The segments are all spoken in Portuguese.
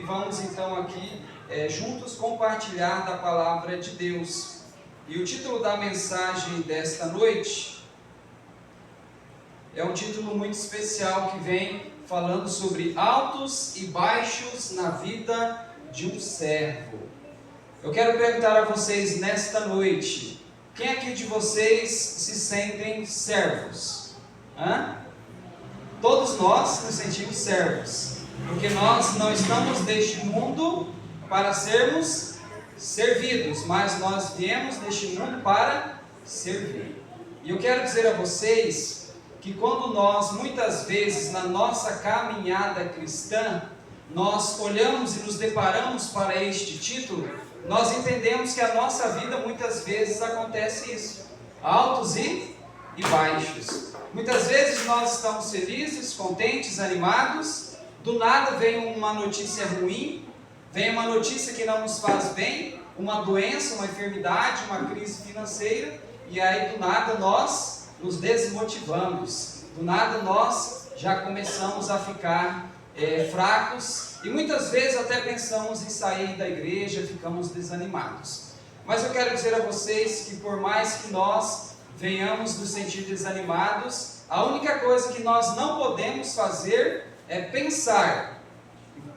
vamos então aqui juntos compartilhar da palavra de Deus. E o título da mensagem desta noite é um título muito especial que vem falando sobre altos e baixos na vida de um servo. Eu quero perguntar a vocês nesta noite, quem aqui de vocês se sentem servos? Todos nós nos sentimos servos, porque nós não estamos neste mundo para sermos servidos, mas nós viemos neste mundo para servir. E eu quero dizer a vocês que quando nós, muitas vezes, na nossa caminhada cristã, nós olhamos e nos deparamos para este título, nós entendemos que a nossa vida, muitas vezes, acontece isso, altos e baixos. Muitas vezes nós estamos felizes, contentes, animados, do nada vem uma notícia ruim, vem uma notícia que não nos faz bem, uma doença, uma enfermidade, uma crise financeira, e aí do nada nós nos desmotivamos, do nada nós já começamos a ficar fracos, e muitas vezes até pensamos em sair da igreja, ficamos desanimados. Mas eu quero dizer a vocês que por mais que nós venhamos nos sentir desanimados, a única coisa que nós não podemos fazer é pensar.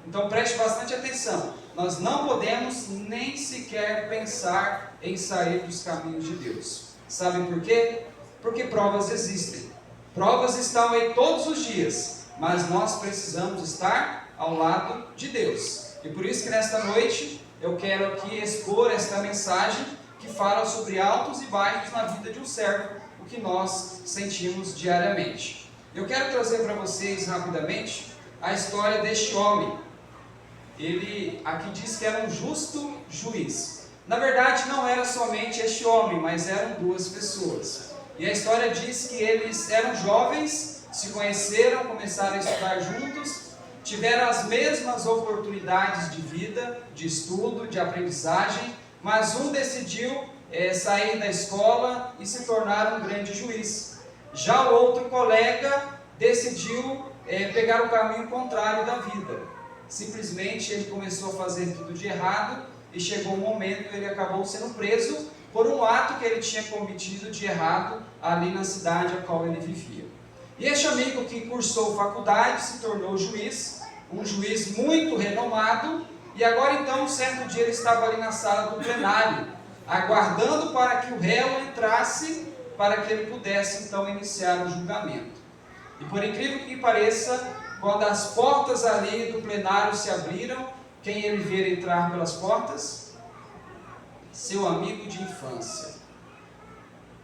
Então preste bastante atenção, nós não podemos nem sequer pensar em sair dos caminhos de Deus. Sabem por quê? Porque provas existem. Provas estão aí todos os dias, mas nós precisamos estar ao lado de Deus. E por isso que nesta noite eu quero aqui expor esta mensagem que fala sobre altos e baixos na vida de um servo, o que nós sentimos diariamente. Eu quero trazer para vocês rapidamente a história deste homem. Ele aqui diz que era um justo juiz. Na verdade não era somente este homem, mas eram duas pessoas. E a história diz que eles eram jovens, se conheceram, começaram a estudar juntos, tiveram as mesmas oportunidades de vida, de estudo, de aprendizagem, mas um decidiu sair da escola e se tornar um grande juiz. Já o outro colega decidiu pegar o caminho contrário da vida. Simplesmente ele começou a fazer tudo de errado e chegou um momento que ele acabou sendo preso por um ato que ele tinha cometido de errado ali na cidade a qual ele vivia. E este amigo que cursou faculdade se tornou juiz, um juiz muito renomado, e agora então, um certo dia ele estava ali na sala do plenário, aguardando para que o réu entrasse, para que ele pudesse então iniciar o julgamento. E por incrível que pareça, quando as portas ali do plenário se abriram, quem ele vê entrar pelas portas? Seu amigo de infância.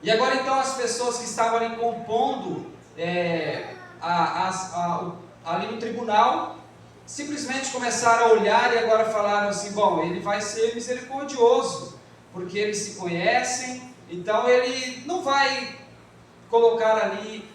E agora então as pessoas que estavam ali compondo ali no tribunal, simplesmente começaram a olhar e agora falaram assim, bom, ele vai ser misericordioso, porque eles se conhecem, então ele não vai colocar ali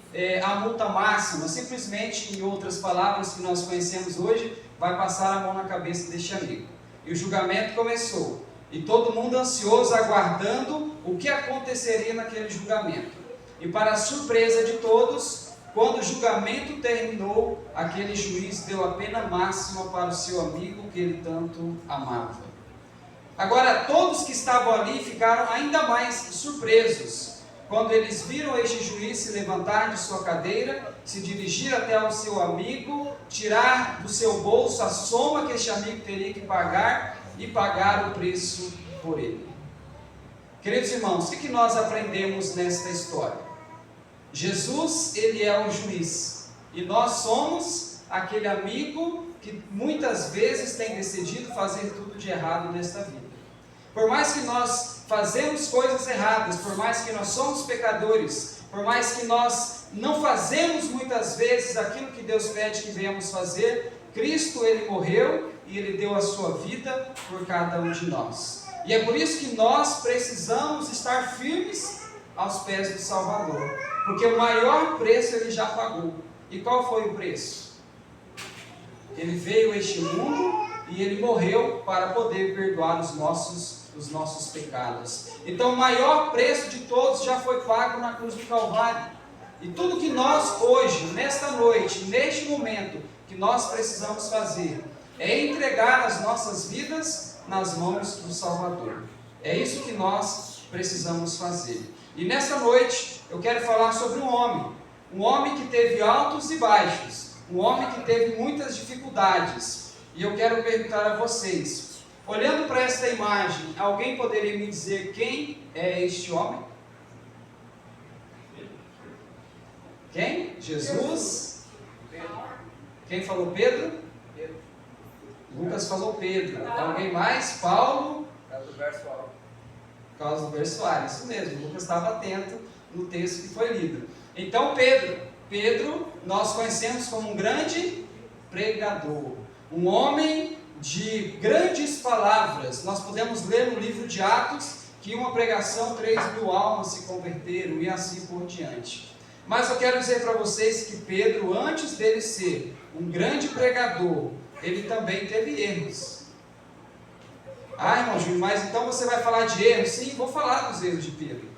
a multa máxima, simplesmente, em outras palavras que nós conhecemos hoje, vai passar a mão na cabeça deste amigo. E o julgamento começou, e todo mundo ansioso, aguardando o que aconteceria naquele julgamento. E para a surpresa de todos, quando o julgamento terminou, aquele juiz deu a pena máxima para o seu amigo que ele tanto amava. Agora, todos que estavam ali ficaram ainda mais surpresos, quando eles viram este juiz se levantar de sua cadeira, se dirigir até ao seu amigo, tirar do seu bolso a soma que este amigo teria que pagar e pagar o preço por ele. Queridos irmãos, o que nós aprendemos nesta história? Jesus, ele é o juiz, e nós somos aquele amigo que muitas vezes tem decidido fazer tudo de errado nesta vida. Por mais que nós fazemos coisas erradas, por mais que nós somos pecadores, por mais que nós não fazemos muitas vezes aquilo que Deus pede que venhamos fazer, Cristo, ele morreu e ele deu a sua vida por cada um de nós. E é por isso que nós precisamos estar firmes aos pés do Salvador, porque o maior preço ele já pagou. E qual foi o preço? Ele veio a este mundo e ele morreu para poder perdoar os nossos pecados. Então o maior preço de todos já foi pago na cruz do Calvário. E tudo que nós hoje, nesta noite, neste momento, que nós precisamos fazer é entregar as nossas vidas nas mãos do Salvador. É isso que nós precisamos fazer. E nessa noite eu quero falar sobre um homem que teve altos e baixos, um homem que teve muitas dificuldades. E eu quero perguntar a vocês, olhando para esta imagem, alguém poderia me dizer quem é este homem? Quem? Jesus? Quem falou Pedro? Lucas falou Pedro. Alguém mais? Paulo? Por causa do verso A, isso mesmo, Lucas estava atento no texto que foi lido. Então Pedro nós conhecemos como um grande pregador, um homem de grandes palavras. Nós podemos ler no livro de Atos que em uma pregação 3.000 almas se converteram e assim por diante. Mas eu quero dizer para vocês que Pedro, antes dele ser um grande pregador, ele também teve erros. Irmão Júlio, mas então você vai falar de erros? Sim, vou falar dos erros de Pedro.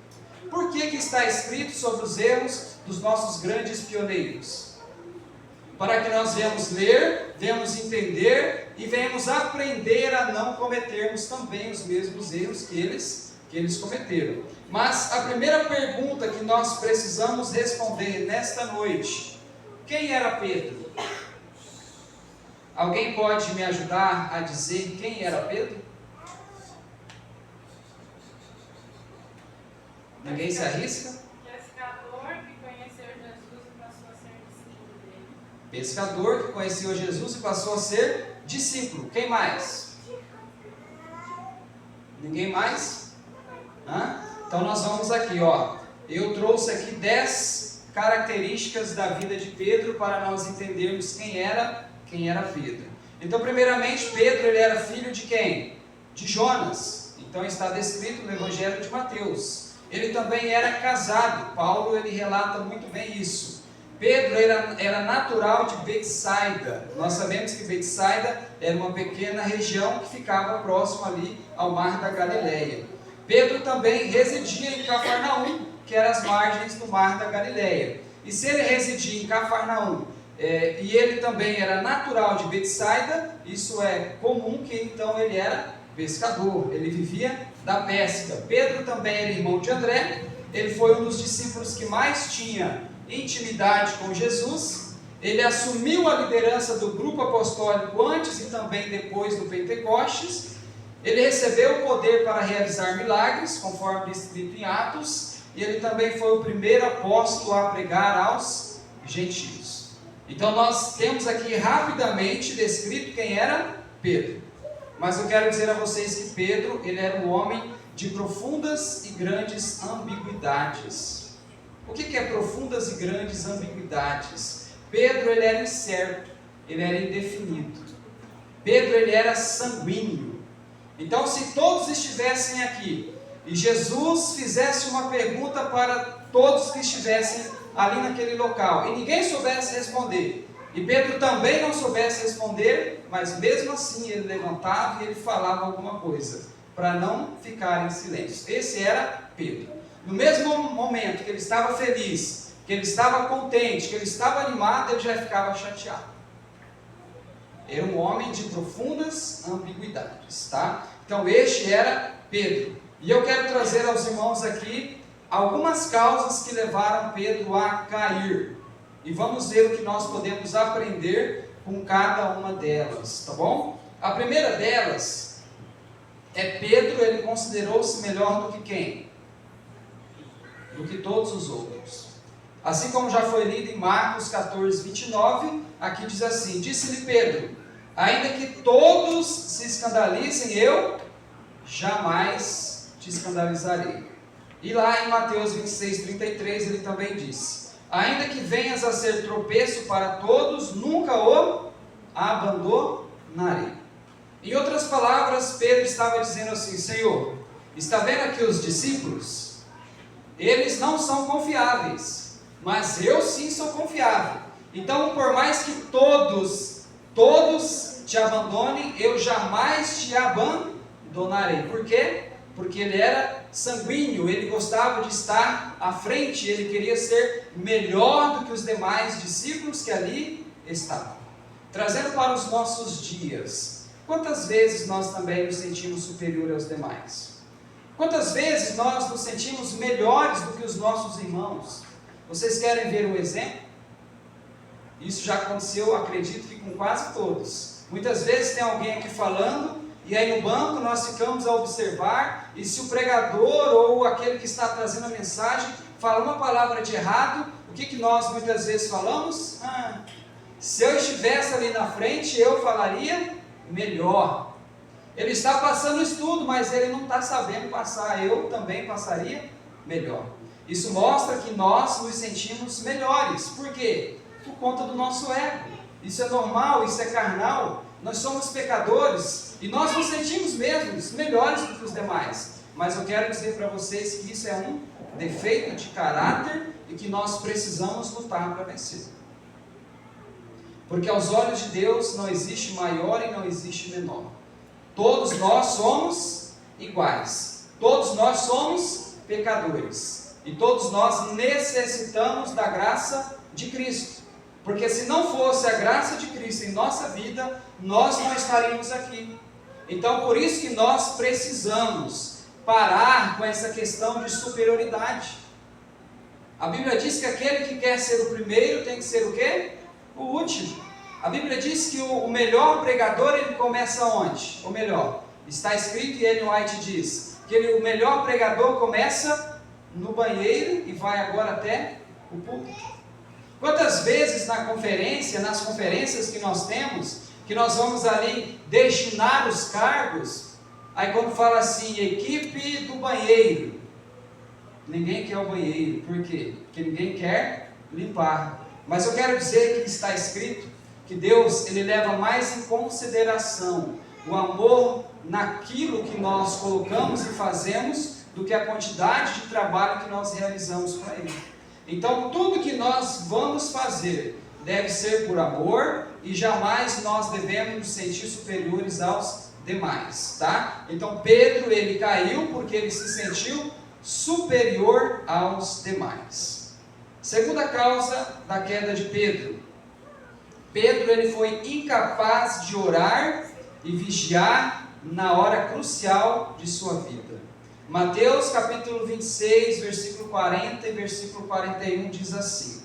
Por que está escrito sobre os erros dos nossos grandes pioneiros? Para que nós venhamos ler, venhamos entender e venhamos aprender a não cometermos também os mesmos erros que eles cometeram. Mas a primeira pergunta que nós precisamos responder nesta noite: quem era Pedro? Alguém pode me ajudar a dizer quem era Pedro? Ninguém se arrisca? Pescador que conheceu Jesus e passou a ser discípulo dele. Pescador que conheceu Jesus e passou a ser discípulo. Quem mais? Ninguém mais? Então nós vamos aqui, ó. Eu trouxe aqui 10 características da vida de Pedro para nós entendermos quem era Pedro. Então, primeiramente, Pedro ele era filho de quem? De Jonas. Então está descrito no Evangelho de Mateus. Ele também era casado. Paulo ele relata muito bem isso. Pedro era natural de Betsaida. Nós sabemos que Betsaida era uma pequena região que ficava próximo ali ao mar da Galileia. Pedro também residia em Cafarnaum, que era as margens do mar da Galileia. E se ele residia em Cafarnaum, e ele também era natural de Betsaida, isso é comum que então ele era pescador, ele vivia da pesca. Pedro também era irmão de André, ele foi um dos discípulos que mais tinha intimidade com Jesus, ele assumiu a liderança do grupo apostólico antes e também depois do Pentecostes, ele recebeu o poder para realizar milagres, conforme descrito em Atos, e ele também foi o primeiro apóstolo a pregar aos gentios. Então nós temos aqui rapidamente descrito quem era Pedro. Mas eu quero dizer a vocês que Pedro, ele era um homem de profundas e grandes ambiguidades. O que é profundas e grandes ambiguidades? Pedro, ele era incerto, ele era indefinido. Pedro, ele era sanguíneo. Então, se todos estivessem aqui e Jesus fizesse uma pergunta para todos que estivessem ali naquele local e ninguém soubesse responder, e Pedro também não soubesse responder, mas mesmo assim ele levantava e ele falava alguma coisa, para não ficar em silêncio. Esse era Pedro. No mesmo momento que ele estava feliz, que ele estava contente, que ele estava animado, ele já ficava chateado. Era um homem de profundas ambiguidades, tá? Então este era Pedro. E eu quero trazer aos irmãos aqui algumas causas que levaram Pedro a cair. E vamos ver o que nós podemos aprender com cada uma delas, tá bom? A primeira delas é Pedro, ele considerou-se melhor do que quem? Do que todos os outros. Assim como já foi lido em Marcos 14, 29, aqui diz assim: disse-lhe Pedro, ainda que todos se escandalizem, eu jamais te escandalizarei. E lá em Mateus 26, 33, ele também disse: ainda que venhas a ser tropeço para todos, nunca o abandonarei. Em outras palavras, Pedro estava dizendo assim: Senhor, está vendo aqui os discípulos? Eles não são confiáveis, mas eu sim sou confiável. Então, por mais que todos te abandonem, eu jamais te abandonarei. Por quê? Porque ele era sanguíneo, ele gostava de estar à frente, ele queria ser melhor do que os demais discípulos que ali estavam. Trazendo para os nossos dias, quantas vezes nós também nos sentimos superiores aos demais? Quantas vezes nós nos sentimos melhores do que os nossos irmãos? Vocês querem ver um exemplo? Isso já aconteceu, acredito que com quase todos. Muitas vezes tem alguém aqui falando, e aí no banco nós ficamos a observar, e se o pregador ou aquele que está trazendo a mensagem fala uma palavra de errado, o que nós muitas vezes falamos? Se eu estivesse ali na frente, eu falaria melhor. Ele está passando o estudo, mas ele não está sabendo passar, eu também passaria melhor. Isso mostra que nós nos sentimos melhores. Por quê? Por conta do nosso ego. Isso é normal, isso é carnal. Nós somos pecadores e nós nos sentimos mesmos melhores do que os demais. Mas eu quero dizer para vocês que isso é um defeito de caráter e que nós precisamos lutar para vencer. Porque aos olhos de Deus não existe maior e não existe menor. Todos nós somos iguais. Todos nós somos pecadores. E todos nós necessitamos da graça de Cristo. Porque se não fosse a graça de Cristo em nossa vida, nós não estaríamos aqui. Então por isso que nós precisamos parar com essa questão de superioridade. A Bíblia diz que aquele que quer ser o primeiro tem que ser o quê? O último. A Bíblia diz que o melhor pregador, ele começa onde? Ou melhor, está escrito e Ellen White diz que o melhor pregador começa no banheiro e vai agora até o púlpito. Quantas vezes nas conferências que nós temos, que nós vamos ali destinar os cargos, aí quando fala assim, equipe do banheiro, ninguém quer o banheiro. Por quê? Porque ninguém quer limpar. Mas eu quero dizer que está escrito que Deus, ele leva mais em consideração o amor naquilo que nós colocamos e fazemos do que a quantidade de trabalho que nós realizamos para Ele. Então tudo que nós vamos fazer deve ser por amor e jamais nós devemos nos sentir superiores aos demais, tá? Então Pedro, ele caiu porque ele se sentiu superior aos demais. Segunda causa da queda de Pedro. Pedro, ele foi incapaz de orar e vigiar na hora crucial de sua vida. Mateus capítulo 26, versículo 40 e versículo 41 diz assim: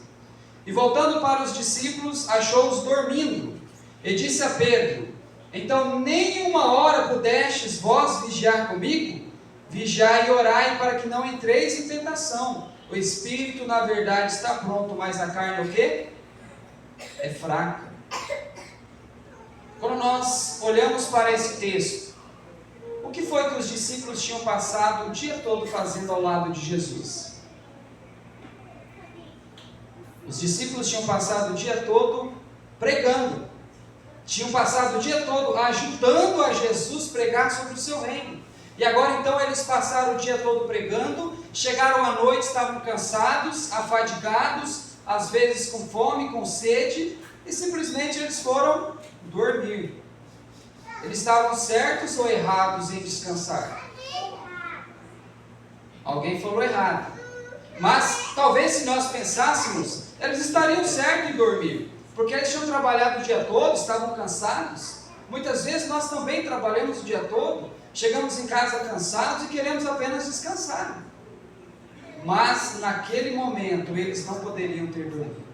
E voltando para os discípulos, achou-os dormindo, e disse a Pedro: Então nem uma hora pudestes vós vigiar comigo? Vigiai e orai para que não entreis em tentação. O espírito na verdade está pronto, mas a carne é o quê? É fraca. Quando nós olhamos para esse texto, o que foi que os discípulos tinham passado o dia todo fazendo ao lado de Jesus? Os discípulos tinham passado o dia todo pregando, tinham passado o dia todo ajudando a Jesus pregar sobre o seu reino. E agora então eles passaram o dia todo pregando, chegaram à noite, estavam cansados, afadigados, às vezes com fome, com sede, e simplesmente eles foram dormir. Eles estavam certos ou errados em descansar? Alguém falou errado. Mas talvez se nós pensássemos, eles estariam certos em dormir, porque eles tinham trabalhado o dia todo, estavam cansados. Muitas vezes nós também trabalhamos o dia todo, chegamos em casa cansados e queremos apenas descansar. Mas naquele momento eles não poderiam ter dormido.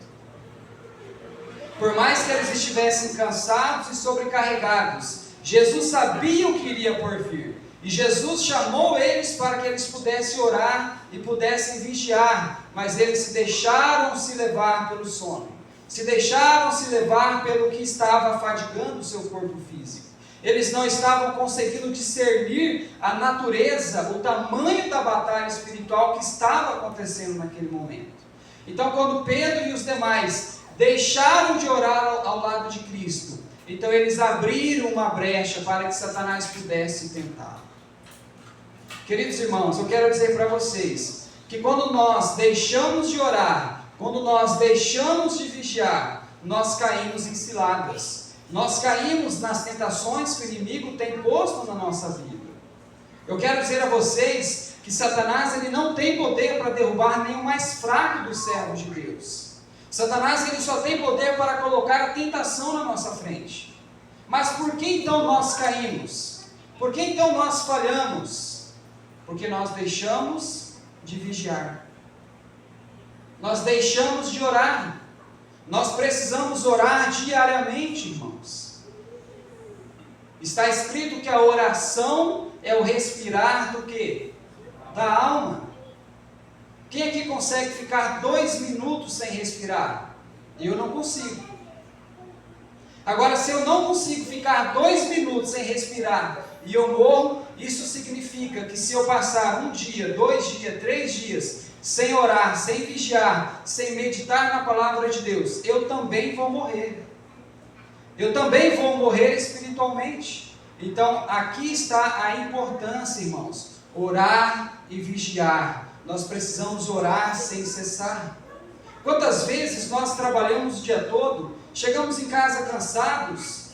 Por mais que eles estivessem cansados e sobrecarregados, Jesus sabia o que iria por vir. E Jesus chamou eles para que eles pudessem orar e pudessem vigiar. Mas eles se deixaram se levar pelo sono. Se deixaram se levar pelo que estava fadigando o seu corpo físico. Eles não estavam conseguindo discernir a natureza, o tamanho da batalha espiritual que estava acontecendo naquele momento. Então quando Pedro e os demais deixaram de orar ao lado de Cristo, então eles abriram uma brecha para que Satanás pudesse tentar. Queridos irmãos, eu quero dizer para vocês, que quando nós deixamos de orar, quando nós deixamos de vigiar, nós caímos em ciladas. Nós caímos nas tentações que o inimigo tem posto na nossa vida. Eu quero dizer a vocês que Satanás ele não tem poder para derrubar nem o mais fraco dos servos de Deus. Satanás ele só tem poder para colocar a tentação na nossa frente. Mas por que então nós caímos? Por que então nós falhamos? Porque nós deixamos de vigiar. Nós deixamos de orar. Nós precisamos orar diariamente, irmãos. Está escrito que a oração é o respirar do quê? Da alma. Quem aqui consegue ficar 2 minutos sem respirar? Eu não consigo. Agora, se eu não consigo ficar 2 minutos sem respirar e eu morro, isso significa que se eu passar 1 dia, 2 dias, 3 dias sem orar, sem vigiar, sem meditar na palavra de Deus, eu também vou morrer. Eu também vou morrer espiritualmente. Então, aqui está a importância, irmãos. Orar e vigiar. Nós precisamos orar sem cessar. Quantas vezes nós trabalhamos o dia todo, chegamos em casa cansados,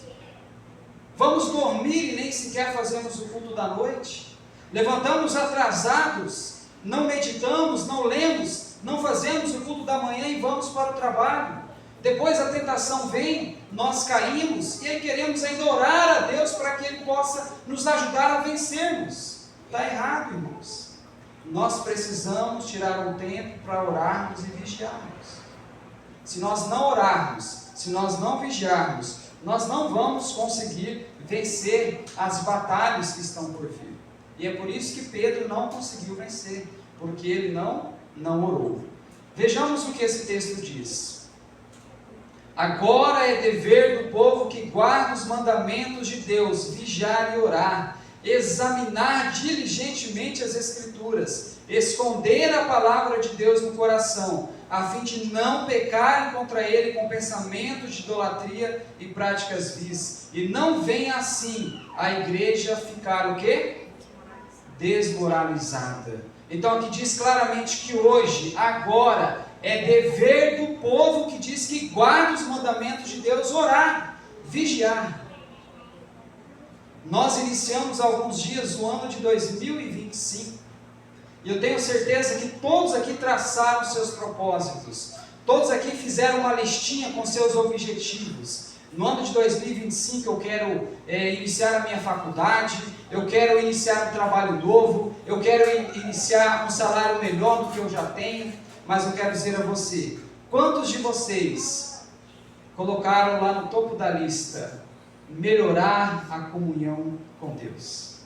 vamos dormir e nem sequer fazemos o culto da noite, levantamos atrasados, não meditamos, não lemos, não fazemos o culto da manhã e vamos para o trabalho. Depois a tentação vem, nós caímos e aí queremos ainda orar a Deus para que Ele possa nos ajudar a vencermos. Está errado, irmãos. Nós precisamos tirar um tempo para orarmos e vigiarmos. Se nós não orarmos, se nós não vigiarmos, nós não vamos conseguir vencer as batalhas que estão por vir. E é por isso que Pedro não conseguiu vencer, porque ele não orou. Vejamos o que esse texto diz. Agora é dever do povo que guarda os mandamentos de Deus, vigiar e orar, examinar diligentemente as Escrituras, esconder a palavra de Deus no coração, a fim de não pecarem contra Ele com pensamentos de idolatria e práticas vis, e não venha assim a igreja ficar o quê? Desmoralizada. Então aqui diz claramente que hoje, agora, é dever do povo que diz que guarda os mandamentos de Deus, orar, vigiar. Nós iniciamos há alguns dias o ano de 2025, e eu tenho certeza que todos aqui traçaram seus propósitos, todos aqui fizeram uma listinha com seus objetivos. No ano de 2025 eu quero iniciar a minha faculdade, eu quero iniciar um trabalho novo, eu quero iniciar um salário melhor do que eu já tenho, mas eu quero dizer a você, quantos de vocês colocaram lá no topo da lista, melhorar a comunhão com Deus,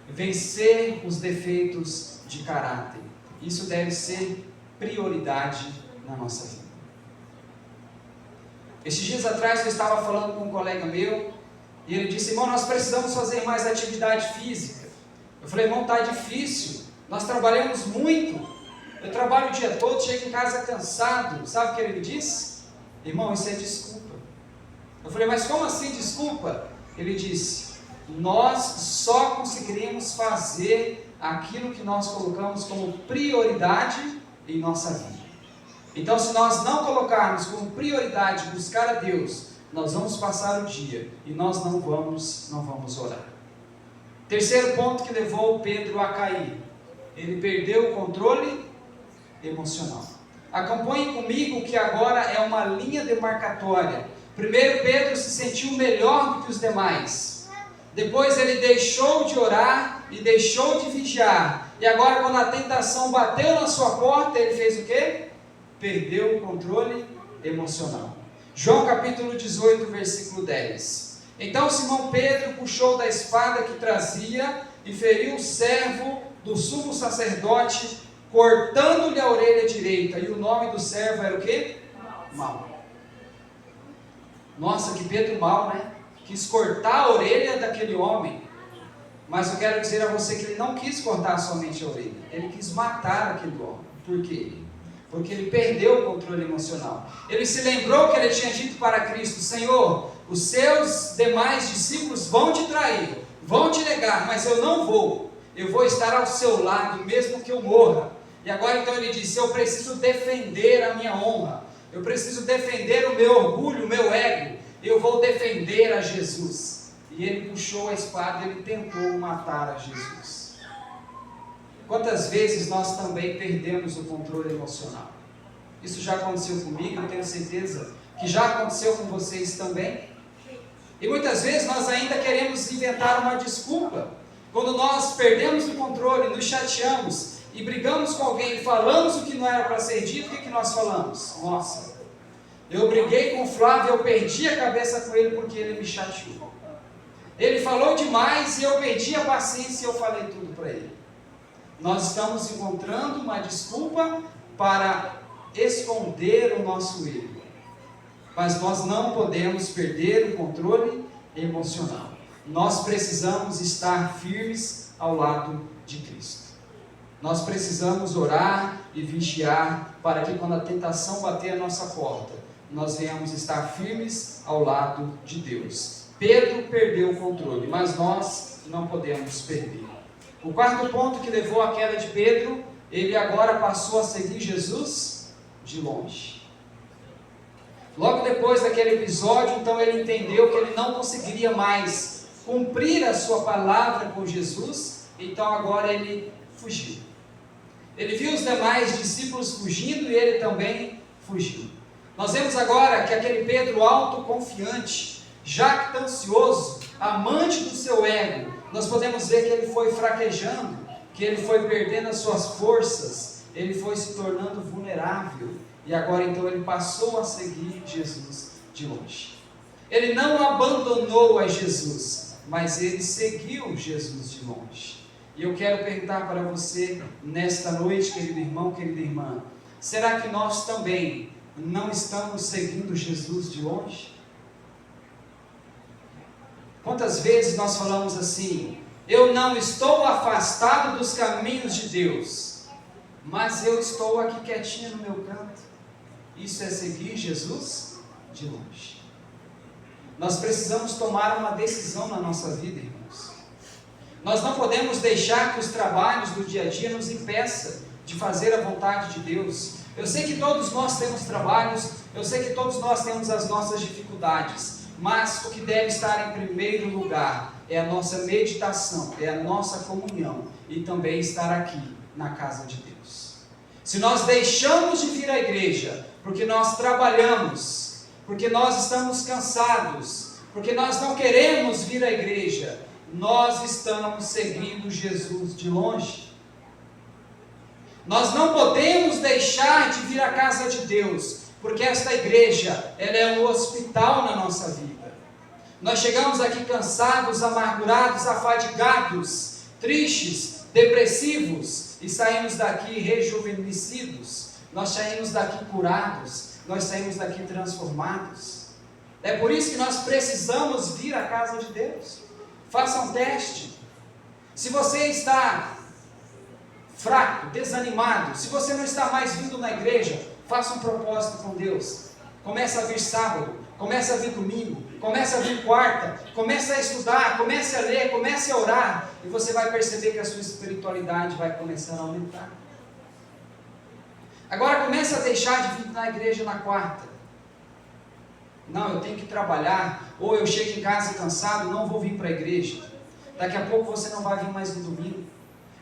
vencer os defeitos de caráter? Isso deve ser prioridade na nossa vida. Esses dias atrás eu estava falando com um colega meu, e ele disse: irmão, nós precisamos fazer mais atividade física. Eu falei: irmão, está difícil, nós trabalhamos muito, eu trabalho o dia todo, chego em casa cansado. Sabe o que ele me disse? Irmão, isso é desculpa. Eu falei: mas como assim desculpa? Ele disse: nós só conseguiríamos fazer aquilo que nós colocamos como prioridade em nossa vida. Então, se nós não colocarmos como prioridade buscar a Deus, nós vamos passar o dia e nós não vamos orar. Terceiro ponto que levou Pedro a cair: ele perdeu o controle emocional. Acompanhe comigo que agora é uma linha demarcatória. Primeiro, Pedro se sentiu melhor do que os demais. Depois ele deixou de orar e deixou de vigiar. E agora, quando a tentação bateu na sua porta, ele fez o quê? Perdeu o controle emocional. João capítulo 18, versículo 10. Então Simão Pedro puxou da espada que trazia e feriu o servo do sumo sacerdote, cortando-lhe a orelha direita. E o nome do servo era o quê? Mal. Nossa, que Pedro mal, né? Quis cortar a orelha daquele homem. Mas eu quero dizer a você que ele não quis cortar somente a orelha, ele quis matar aquele homem. Por quê? Porque ele perdeu o controle emocional. Ele se lembrou que ele tinha dito para Cristo: Senhor, os seus demais discípulos vão te trair, vão te negar, mas eu não vou. Eu vou estar ao seu lado, mesmo que eu morra. E agora então ele disse: eu preciso defender a minha honra, eu preciso defender o meu orgulho, o meu ego, eu vou defender a Jesus. E ele puxou a espada e ele tentou matar a Jesus. Quantas vezes nós também perdemos o controle emocional? Isso já aconteceu comigo, eu tenho certeza que já aconteceu com vocês também. E muitas vezes nós ainda queremos inventar uma desculpa. Quando nós perdemos o controle, nos chateamos e brigamos com alguém e falamos o que não era para ser dito, o que nós falamos? Nossa, eu briguei com o Flávio, eu perdi a cabeça com ele porque ele me chateou. Ele falou demais e eu perdi a paciência e eu falei tudo para ele. Nós estamos encontrando uma desculpa para esconder o nosso erro. Mas nós não podemos perder o controle emocional. Nós precisamos estar firmes ao lado de Cristo. Nós precisamos orar e vigiar para que quando a tentação bater a nossa porta, nós venhamos estar firmes ao lado de Deus. Pedro perdeu o controle, mas nós não podemos perder. O quarto ponto que levou à queda de Pedro, ele agora passou a seguir Jesus de longe. Logo depois daquele episódio, então ele entendeu que ele não conseguiria mais cumprir a sua palavra com Jesus, então agora ele fugiu. Ele viu os demais discípulos fugindo e ele também fugiu. Nós vemos agora que aquele Pedro autoconfiante, jactancioso, amante do seu ego, nós podemos ver que ele foi fraquejando, que ele foi perdendo as suas forças, ele foi se tornando vulnerável. E agora então ele passou a seguir Jesus de longe. Ele não abandonou a Jesus, mas ele seguiu Jesus de longe. E eu quero perguntar para você nesta noite, querido irmão, querida irmã, será que nós também não estamos seguindo Jesus de longe? Quantas vezes nós falamos assim: eu não estou afastado dos caminhos de Deus, mas eu estou aqui quietinho no meu canto. Isso é seguir Jesus de longe. Nós precisamos tomar uma decisão na nossa vida, irmãos. Nós não podemos deixar que os trabalhos do dia a dia nos impeçam de fazer a vontade de Deus. Eu sei que todos nós temos trabalhos, eu sei que todos nós temos as nossas dificuldades, mas o que deve estar em primeiro lugar é a nossa meditação, é a nossa comunhão e também estar aqui na casa de Deus. Se nós deixamos de vir à igreja porque nós trabalhamos, porque nós estamos cansados, porque nós não queremos vir à igreja, nós estamos seguindo Jesus de longe. Nós não podemos deixar de vir à casa de Deus, porque esta igreja, ela é um hospital na nossa vida. Nós chegamos aqui cansados, amargurados, afadigados, tristes, depressivos, e saímos daqui rejuvenescidos. Nós saímos daqui curados, nós saímos daqui transformados. É por isso que nós precisamos vir à casa de Deus. Faça um teste. Se você está fraco, desanimado, se você não está mais vindo na igreja, faça um propósito com Deus. Comece a vir sábado, comece a vir domingo, comece a vir quarta, comece a estudar, comece a ler, comece a orar, e você vai perceber que a sua espiritualidade vai começar a aumentar. Agora comece a deixar de vir na igreja na quarta. Não, eu tenho que trabalhar, ou eu chego em casa cansado, não vou vir para a igreja. Daqui a pouco você não vai vir mais no domingo.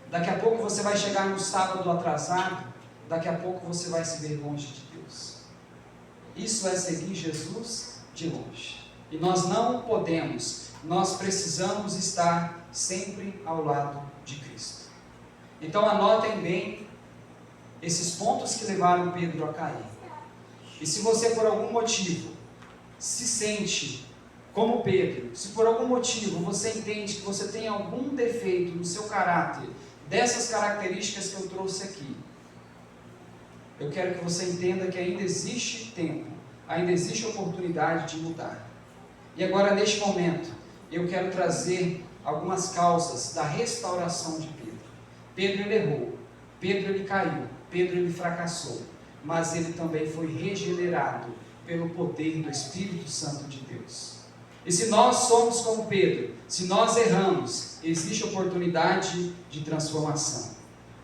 Daqui a pouco você vai chegar no sábado atrasado. Daqui a pouco você vai se ver longe de Deus. Isso é seguir Jesus de longe. E nós não podemos, nós precisamos estar sempre ao lado de Cristo. Então anotem bem esses pontos que levaram Pedro a cair. E se você por algum motivo se sente como Pedro, se por algum motivo você entende que você tem algum defeito no seu caráter, dessas características que eu trouxe aqui, eu quero que você entenda que ainda existe tempo, ainda existe oportunidade de mudar. E agora, neste momento, eu quero trazer algumas causas da restauração de Pedro. Pedro ele errou, Pedro ele caiu, Pedro ele fracassou, mas ele também foi regenerado pelo poder do Espírito Santo de Deus. E se nós somos como Pedro, se nós erramos, existe oportunidade de transformação.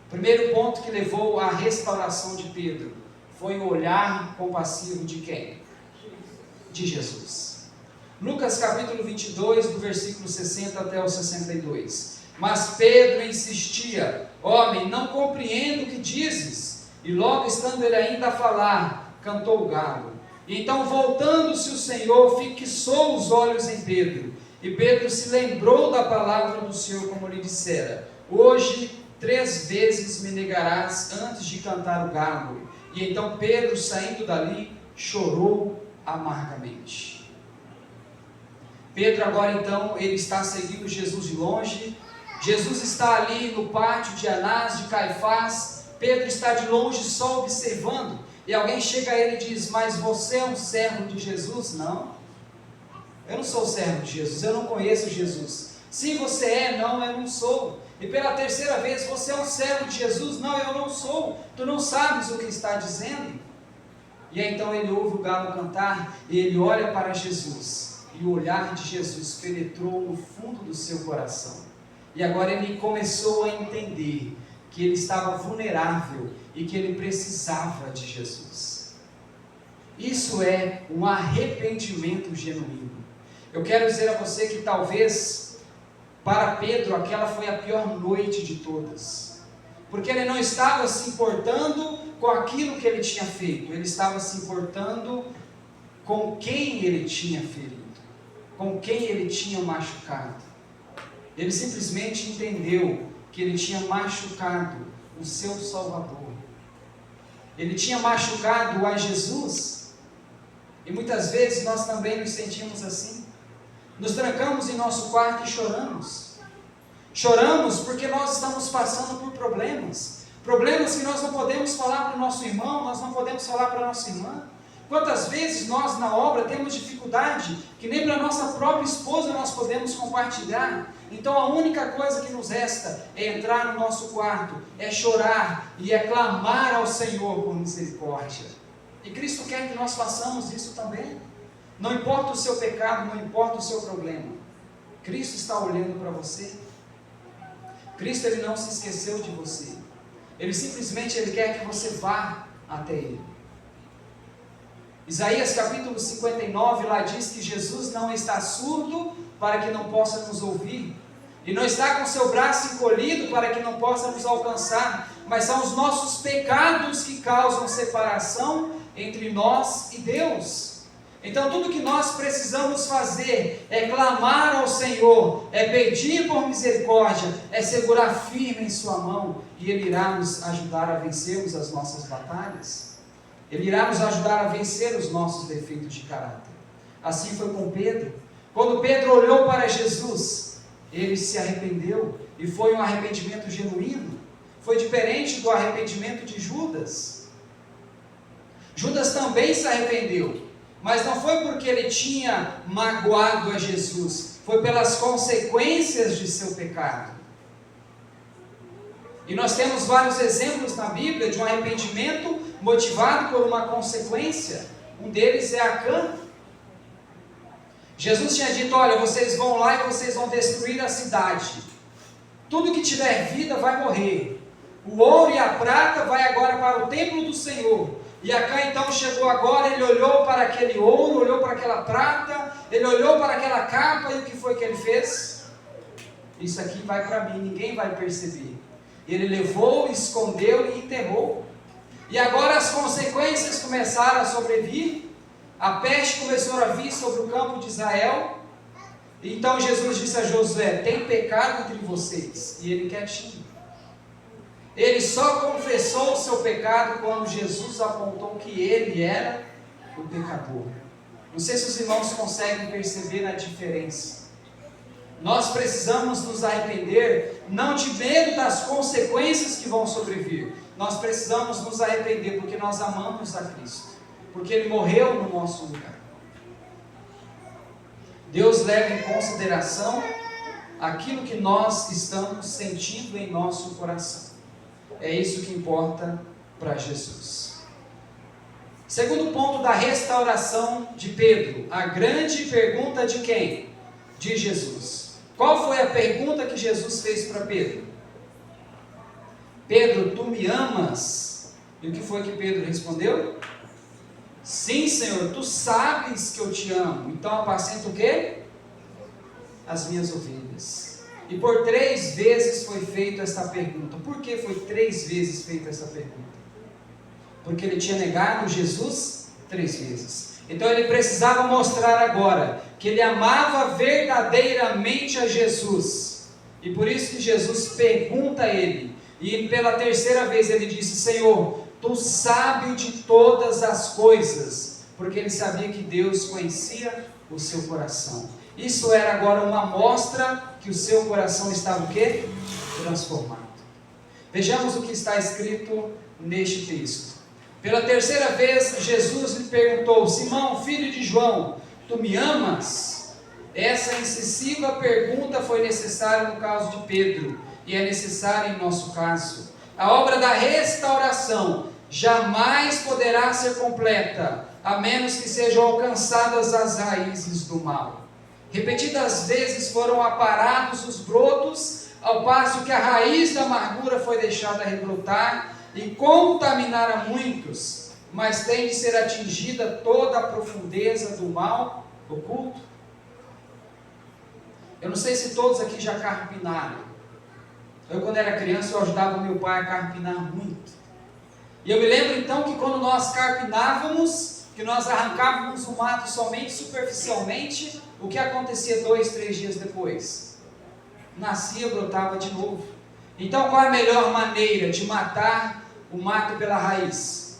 O primeiro ponto que levou à restauração de Pedro foi o olhar compassivo de quem? De Jesus. Lucas capítulo 22, do versículo 60 até o 62. Mas Pedro insistia: homem, não compreendo o que dizes. E logo estando ele ainda a falar, cantou o galo. E então voltando-se o Senhor, fixou os olhos em Pedro. E Pedro se lembrou da palavra do Senhor, como lhe dissera: hoje 3 vezes me negarás antes de cantar o galo. E então Pedro, saindo dali, chorou amargamente. Pedro agora então, ele está seguindo Jesus de longe. Jesus está ali no pátio de Anás, de Caifás. Pedro está de longe só observando. E alguém chega a ele e diz: mas você é um servo de Jesus? Não, eu não sou servo de Jesus, eu não conheço Jesus. Sim, você é. Não, eu não sou. E pela 3ª vez: você é um servo de Jesus? Não, eu não sou. Tu não sabes o que está dizendo. E aí, então ele ouve o galo cantar e ele olha para Jesus. E o olhar de Jesus penetrou no fundo do seu coração. E agora ele começou a entender que ele estava vulnerável e que ele precisava de Jesus. Isso é um arrependimento genuíno. Eu quero dizer a você que talvez para Pedro aquela foi a pior noite de todas, porque ele não estava se importando com aquilo que ele tinha feito, ele estava se importando com quem ele tinha ferido, com quem ele tinha machucado. Ele simplesmente entendeu que ele tinha machucado o seu Salvador, ele tinha machucado a Jesus. E muitas vezes nós também nos sentimos assim. Nos trancamos em nosso quarto e choramos. Choramos porque nós estamos passando por problemas que nós não podemos falar para o nosso irmão, nós não podemos falar para a nossa irmã. Quantas vezes nós na obra temos dificuldade que nem para a nossa própria esposa nós podemos compartilhar. Então a única coisa que nos resta é entrar no nosso quarto, é chorar e é clamar ao Senhor por misericórdia. E Cristo quer que nós façamos isso também. Não importa o seu pecado, não importa o seu problema, Cristo está olhando para você. Cristo, ele não se esqueceu de você. Ele simplesmente quer que você vá até Ele. Isaías capítulo 59 lá diz que Jesus não está surdo para que não possa nos ouvir, e não está com seu braço encolhido para que não possa nos alcançar, mas são os nossos pecados que causam separação entre nós e Deus. Então tudo que nós precisamos fazer é clamar ao Senhor, é pedir por misericórdia, é segurar firme em sua mão, e Ele irá nos ajudar a vencermos as nossas batalhas. Ele irá nos ajudar a vencer os nossos defeitos de caráter. Assim foi com Pedro. Quando Pedro olhou para Jesus, ele se arrependeu, e foi um arrependimento genuíno. Foi diferente do arrependimento de Judas. Judas também se arrependeu, mas não foi porque ele tinha magoado a Jesus, foi pelas consequências de seu pecado. E nós temos vários exemplos na Bíblia de um arrependimento motivado por uma consequência. Um deles é Acã. Jesus tinha dito: olha, vocês vão lá e vocês vão destruir a cidade. Tudo que tiver vida vai morrer. O ouro e a prata vai agora para o templo do Senhor. E Acã então chegou agora, ele olhou para aquele ouro, olhou para aquela prata, ele olhou para aquela capa, e o que foi que ele fez? Isso aqui vai para mim, ninguém vai perceber. Ele levou, escondeu e enterrou. E agora as consequências começaram a sobrevir. A peste começou a vir sobre o campo de Israel. Então Jesus disse a Josué: tem pecado entre vocês. E ele quietinho. Ele só confessou o seu pecado quando Jesus apontou que ele era o pecador. Não sei se os irmãos conseguem perceber a diferença. Nós precisamos nos arrepender, não de medo das consequências que vão sobrevir. Nós precisamos nos arrepender porque nós amamos a Cristo, porque Ele morreu no nosso lugar. Deus leva em consideração aquilo que nós estamos sentindo em nosso coração. É isso que importa para Jesus. Segundo ponto da restauração de Pedro, a grande pergunta de quem? De Jesus. Qual foi a pergunta que Jesus fez para Pedro? Pedro, tu me amas? E o que foi que Pedro respondeu? Sim, Senhor, tu sabes que eu te amo. Então apacenta o quê? As minhas ovelhas. E por 3 vezes foi feita esta pergunta. Por que foi 3 vezes feita essa pergunta? porque ele tinha negado Jesus 3 vezes. Então ele precisava mostrar agora que ele amava verdadeiramente a Jesus. E por isso que Jesus pergunta a ele, e pela 3ª vez ele disse: Senhor, tu sabes de todas as coisas, porque ele sabia que Deus conhecia o seu coração. Isso era agora uma amostra que o seu coração estava o quê? Transformado. Vejamos o que está escrito neste texto. Pela 3ª vez, Jesus lhe perguntou: Simão, filho de João, tu me amas? Essa incisiva pergunta foi necessária no caso de Pedro, e é necessária em nosso caso. A obra da restauração jamais poderá ser completa, a menos que sejam alcançadas as raízes do mal. Repetidas vezes foram aparados os brotos, ao passo que a raiz da amargura foi deixada rebrotar e contaminar a muitos, mas tem de ser atingida toda a profundeza do mal oculto. Eu não sei se todos aqui já carpinaram. Eu, quando era criança, eu ajudava meu pai a carpinar muito. E eu me lembro então que quando nós carpinávamos, que nós arrancávamos o mato somente superficialmente, o que acontecia 2, 3 dias depois? Nascia, brotava de novo. Então qual é a melhor maneira de matar o mato pela raiz?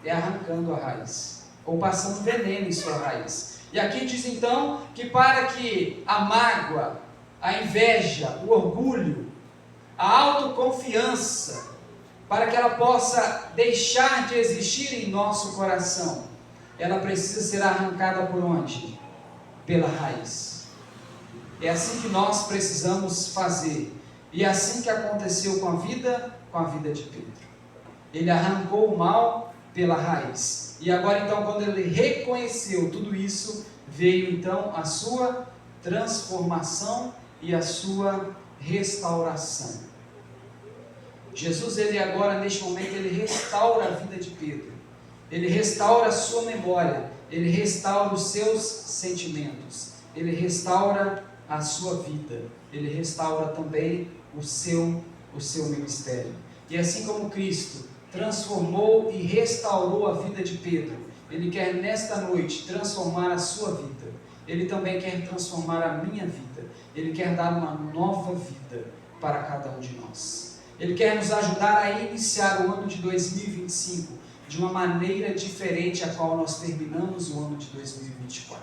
É arrancando a raiz, ou passando veneno em sua raiz. E aqui diz então que para que a mágoa, a inveja, o orgulho, a autoconfiança, para que ela possa deixar de existir em nosso coração, ela precisa ser arrancada por onde? Pela raiz. É assim que nós precisamos fazer. E é assim que aconteceu com a vida de Pedro. Ele arrancou o mal pela raiz. E agora então, quando ele reconheceu tudo isso, veio então a sua transformação e a sua restauração. Jesus, ele agora, neste momento, ele restaura a vida de Pedro. Ele restaura a sua memória. Ele restaura os seus sentimentos. Ele restaura a sua vida. Ele restaura também o seu ministério. E assim como Cristo transformou e restaurou a vida de Pedro, Ele quer nesta noite transformar a sua vida. Ele também quer transformar a minha vida. Ele quer dar uma nova vida para cada um de nós. Ele quer nos ajudar a iniciar o ano de 2025 de uma maneira diferente a qual nós terminamos o ano de 2024.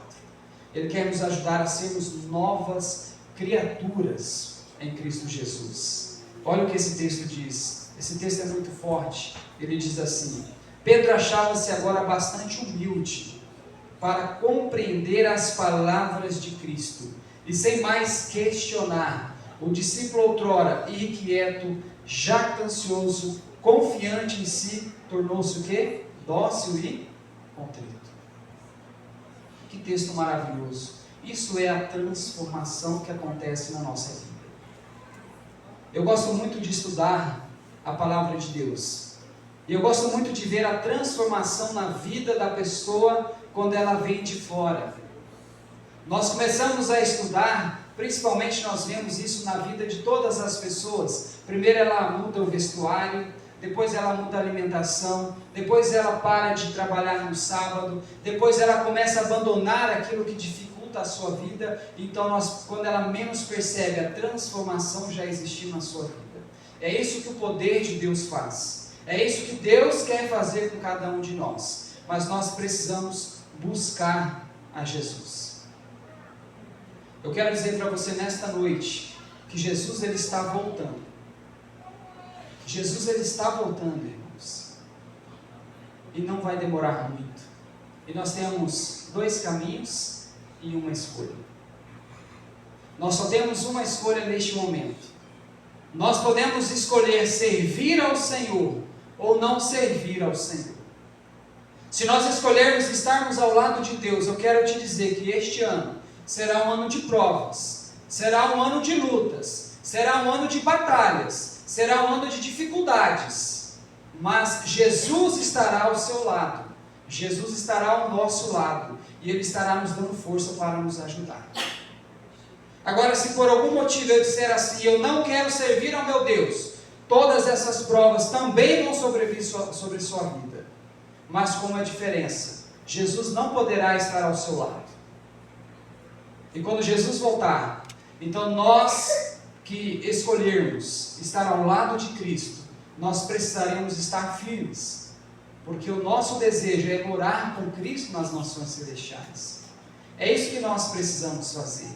Ele quer nos ajudar a sermos novas criaturas em Cristo Jesus. Olha o que esse texto diz. Esse texto é muito forte. Ele diz assim: Pedro achava-se agora bastante humilde para compreender as palavras de Cristo, e sem mais questionar, o discípulo outrora irrequieto, jactancioso, confiante em si, tornou-se o quê? Dócil e contrito. Que texto maravilhoso. Isso é a transformação que acontece na nossa vida. Eu gosto muito de estudar a palavra de Deus. E eu gosto muito de ver a transformação na vida da pessoa quando ela vem de fora. Nós começamos a estudar, principalmente nós vemos isso na vida de todas as pessoas. Primeiro ela muda o vestuário, depois ela muda a alimentação, depois ela para de trabalhar no sábado, depois ela começa a abandonar aquilo que dificulta a sua vida. Então quando ela menos percebe, a transformação já existiu na sua vida. É isso que o poder de Deus faz. É isso que Deus quer fazer com cada um de nós. Mas nós precisamos buscar a Jesus. Eu quero dizer para você nesta noite que Jesus, ele está voltando. Jesus, ele está voltando, irmãos. E não vai demorar muito. E nós temos 2 caminhos e uma escolha. Nós só temos uma escolha neste momento. Nós podemos escolher servir ao Senhor ou não servir ao Senhor. Se nós escolhermos estarmos ao lado de Deus, eu quero te dizer que este ano será um ano de provas, será um ano de lutas, será um ano de batalhas, será um ano de dificuldades, mas Jesus estará ao seu lado, Jesus estará ao nosso lado, e Ele estará nos dando força para nos ajudar. Agora, se por algum motivo eu disser assim, eu não quero servir ao meu Deus, todas essas provas também vão sobrevir sobre sua vida. mas com uma diferença: Jesus não poderá estar ao seu lado. E quando Jesus voltar, então nós que escolhermos estar ao lado de Cristo, nós precisaremos estar firmes, porque o nosso desejo é morar com Cristo nas nações celestiais. É isso que nós precisamos fazer.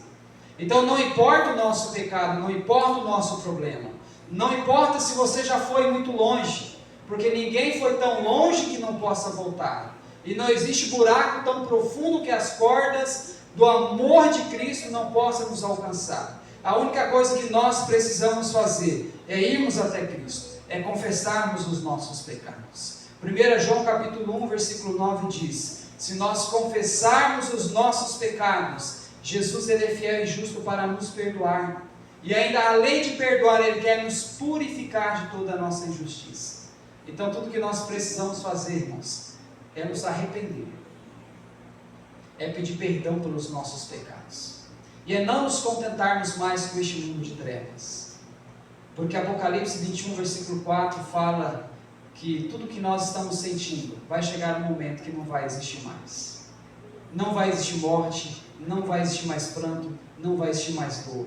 Então não importa o nosso pecado, não importa o nosso problema, não importa se você já foi muito longe, porque ninguém foi tão longe que não possa voltar, e não existe buraco tão profundo que as cordas do amor de Cristo não possam nos alcançar. A única coisa que nós precisamos fazer é irmos até Cristo, é confessarmos os nossos pecados. 1 João capítulo 1, versículo 9 diz: se nós confessarmos os nossos pecados, Jesus ele é fiel e justo para nos perdoar, e ainda além de perdoar, Ele quer nos purificar de toda a nossa injustiça. Então tudo que nós precisamos fazer, irmãos, é nos arrepender, é pedir perdão pelos nossos pecados, e é não nos contentarmos mais com este mundo de trevas, porque Apocalipse 21, versículo 4 fala que tudo que nós estamos sentindo vai chegar um momento que não vai existir mais. Não vai existir morte, não vai existir mais pranto, não vai existir mais dor,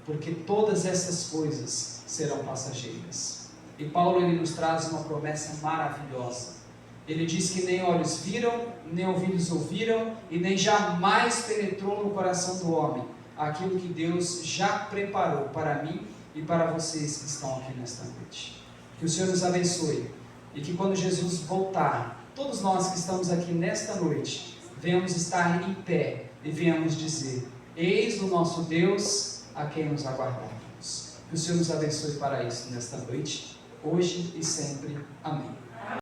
porque todas essas coisas serão passageiras. E Paulo ele nos traz uma promessa maravilhosa. Ele diz que nem olhos viram, nem ouvidos ouviram, e nem jamais penetrou no coração do homem aquilo que Deus já preparou para mim e para vocês que estão aqui nesta noite. Que o Senhor nos abençoe, e que quando Jesus voltar, todos nós que estamos aqui nesta noite, venhamos estar em pé e venhamos dizer: eis o nosso Deus a quem nos aguardamos. Que o Senhor nos abençoe para isso nesta noite, hoje e sempre. Amém.